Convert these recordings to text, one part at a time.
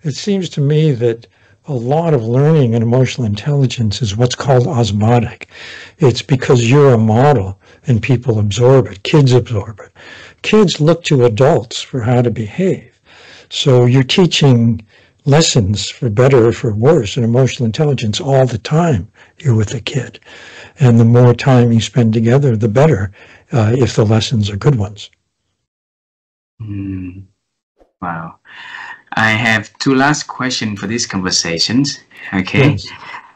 It seems to me that a lot of learning and emotional intelligence is what's called osmotic. It's because you're a model and people absorb it. Kids absorb it. Kids look to adults for how to behave. So you're teaching lessons for better or for worse in emotional intelligence all the time you're with a kid. And the more time you spend together, the better, if the lessons are good ones. Wow. I have two last questions for these conversations. Okay. Yes.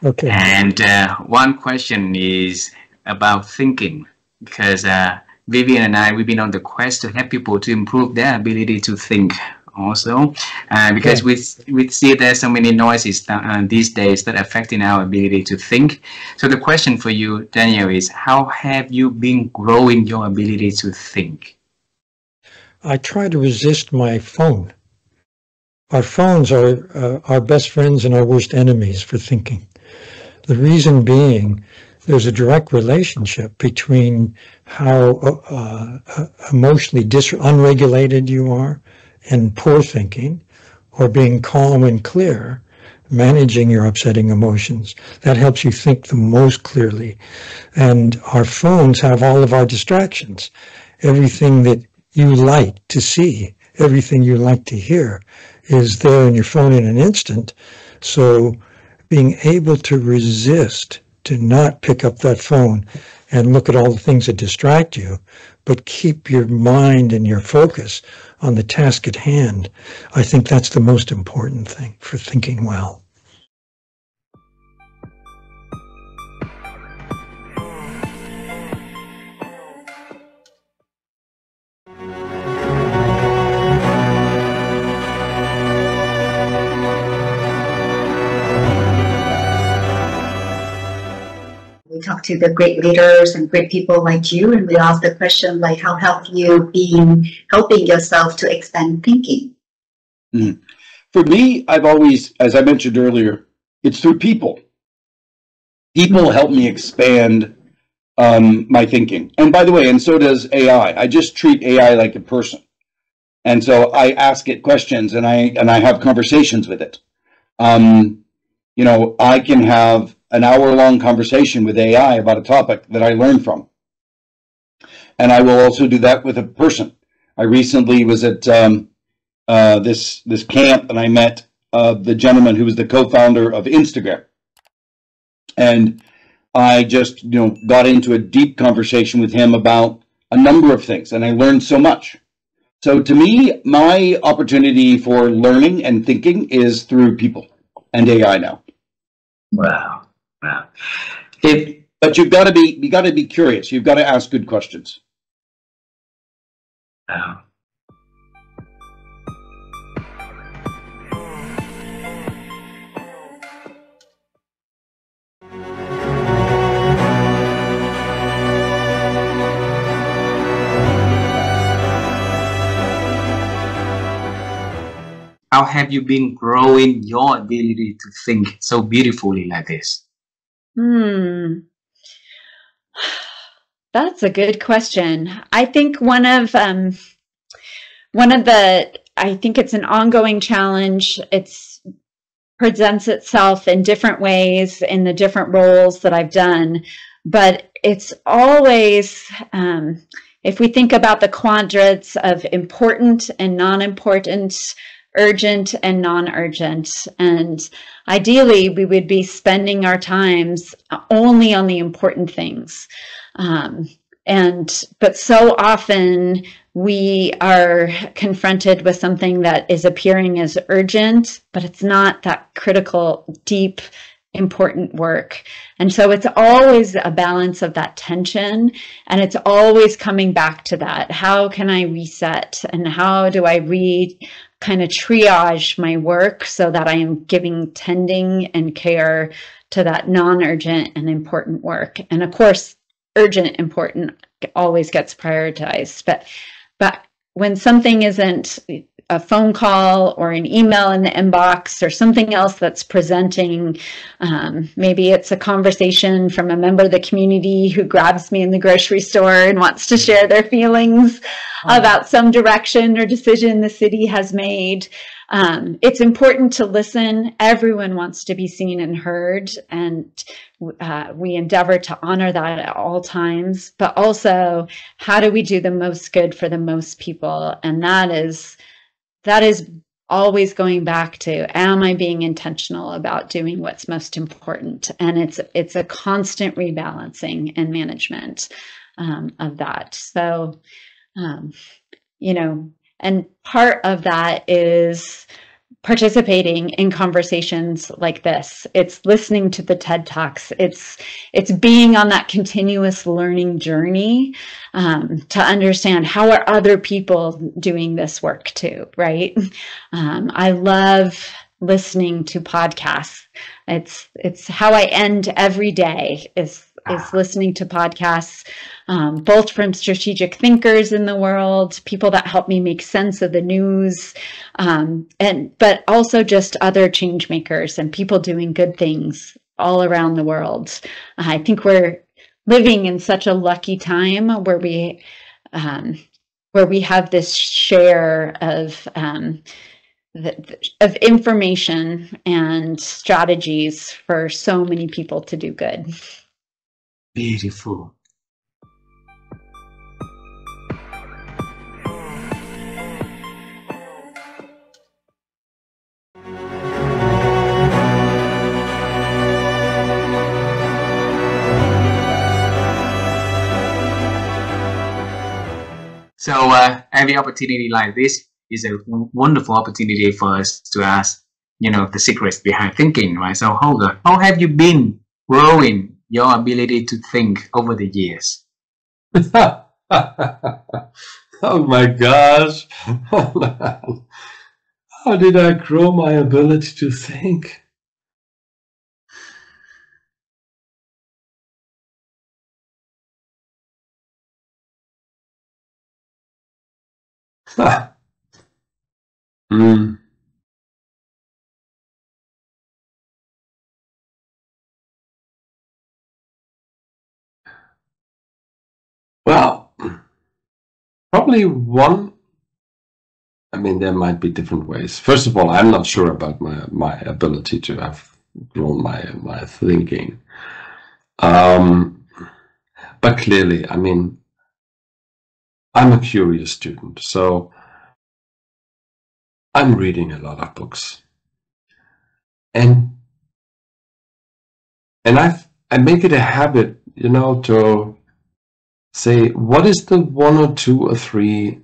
Okay. And one question is about thinking, because Vivian and I, we've been on the quest to help people to improve their ability to think also, because we see there's so many noises these days that are affecting our ability to think. So the question for you, Daniel, is how have you been growing your ability to think? I try to resist my phone. Our phones are our best friends and our worst enemies for thinking. The reason being, there's a direct relationship between how emotionally unregulated you are and poor thinking, or being calm and clear, managing your upsetting emotions. That helps you think the most clearly. And our phones have all of our distractions. Everything that you like to see, everything you like to hear is there in your phone in an instant. So being able to resist, to not pick up that phone and look at all the things that distract you, but keep your mind and your focus on the task at hand, I think that's the most important thing for thinking well. We talk to the great leaders and great people like you, and we ask the question like, how have you been helping yourself to expand thinking? For me, I've always, as I mentioned earlier, it's through people. People help me expand my thinking. And by the way, and so does AI. I just treat AI like a person. And so I ask it questions and I have conversations with it. You know, I can have an hour-long conversation with AI about a topic that I learned from. And I will also do that with a person. I recently was at this camp, and I met the gentleman who was the co-founder of Instagram. And I just, got into a deep conversation with him about a number of things, and I learned so much. So to me, my opportunity for learning and thinking is through people and AI now. Wow. But you got to be curious. You've got to ask good questions. Wow. How have you been growing your ability to think so beautifully like this? That's a good question. I think I think it's an ongoing challenge. It presents itself in different ways in the different roles that I've done, but it's always, if we think about the quadrants of important and non-important, urgent and non-urgent, and ideally we would be spending our times only on the important things. But so often we are confronted with something that is appearing as urgent, but it's not that critical, deep, important work. And so it's always a balance of that tension, and it's always coming back to that. How can I reset, and how do I kind of triage my work so that I am giving tending and care to that non-urgent and important work? And of course, urgent, important always gets prioritized. But when something isn't a phone call or an email in the inbox or something else that's presenting, maybe it's a conversation from a member of the community who grabs me in the grocery store and wants to share their feelings about some direction or decision the city has made. It's important to listen. Everyone wants to be seen and heard, and we endeavor to honor that at all times. But also, how do we do the most good for the most people? And that is always going back to, am I being intentional about doing what's most important? And it's a constant rebalancing and management of that. So, and part of that is participating in conversations like this. It's listening to the TED Talks. It's being on that continuous learning journey to understand how are other people doing this work too, right? I love listening to podcasts. It's how I end every day is listening to podcasts, both from strategic thinkers in the world, people that help me make sense of the news, but also just other change makers and people doing good things all around the world. I think we're living in such a lucky time where we have this share of information and strategies for so many people to do good. Beautiful. So every opportunity like this is a wonderful opportunity for us to ask, the secrets behind thinking, right? So Holger, how have you been growing your ability to think over the years? Oh my gosh. How did I grow my ability to think? Well, probably one. There might be different ways. First of all, I'm not sure about my ability to have grown my thinking. But clearly, I'm a curious student, so I'm reading a lot of books, and I make it a habit, to say, what is the 1 or 2 or 3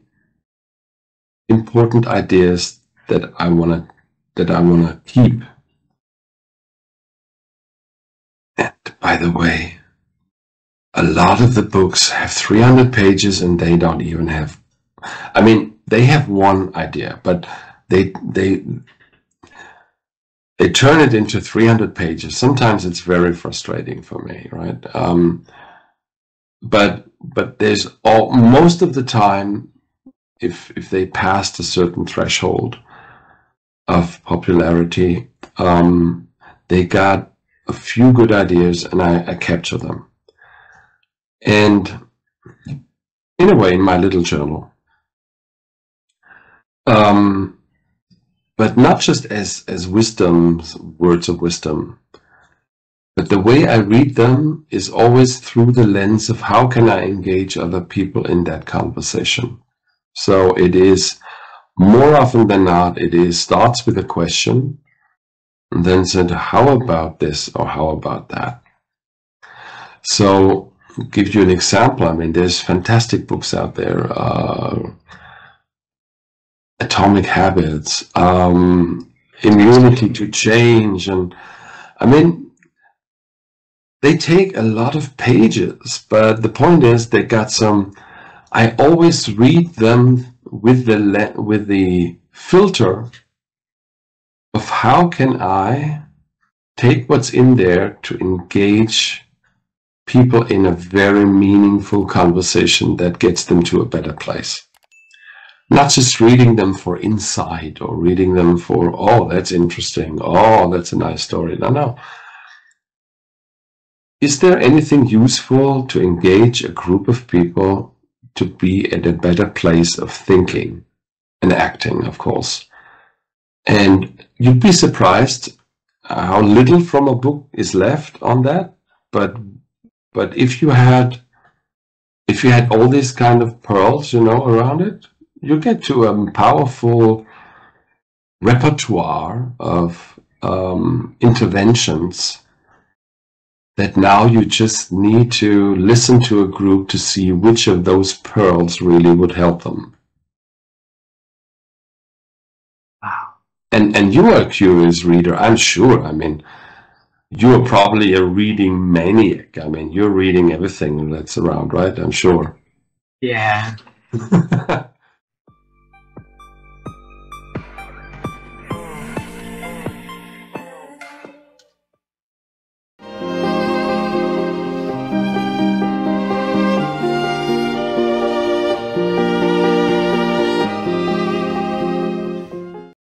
important ideas that I wanna keep. And by the way, a lot of the books have 300 pages and they don't even have, they have one idea, but they turn it into 300 pages. Sometimes it's very frustrating for me, right? But there's most of the time, if they passed a certain threshold of popularity, they got a few good ideas and I capture them. And in a way, in my little journal. But not just as words of wisdom, but the way I read them is always through the lens of how can I engage other people in that conversation. So it is, more often than not, starts with a question and then said, how about this or how about that? So I'll give you an example. There's fantastic books out there. Atomic Habits, Immunity to Change, and they take a lot of pages, but the point is they got some. I always read them with the filter of how can I take what's in there to engage people in a very meaningful conversation that gets them to a better place. Not just reading them for insight or reading them for, oh, that's interesting, oh, that's a nice story. No. Is there anything useful to engage a group of people to be at a better place of thinking and acting, of course? And you'd be surprised how little from a book is left on that. But if you had all these kind of pearls, you know, around it, you get to a powerful repertoire of interventions that now you just need to listen to a group to see which of those pearls really would help them. Wow. And you are a curious reader, I'm sure. I mean, you're probably a reading maniac. I mean, you're reading everything that's around, right? I'm sure. Yeah.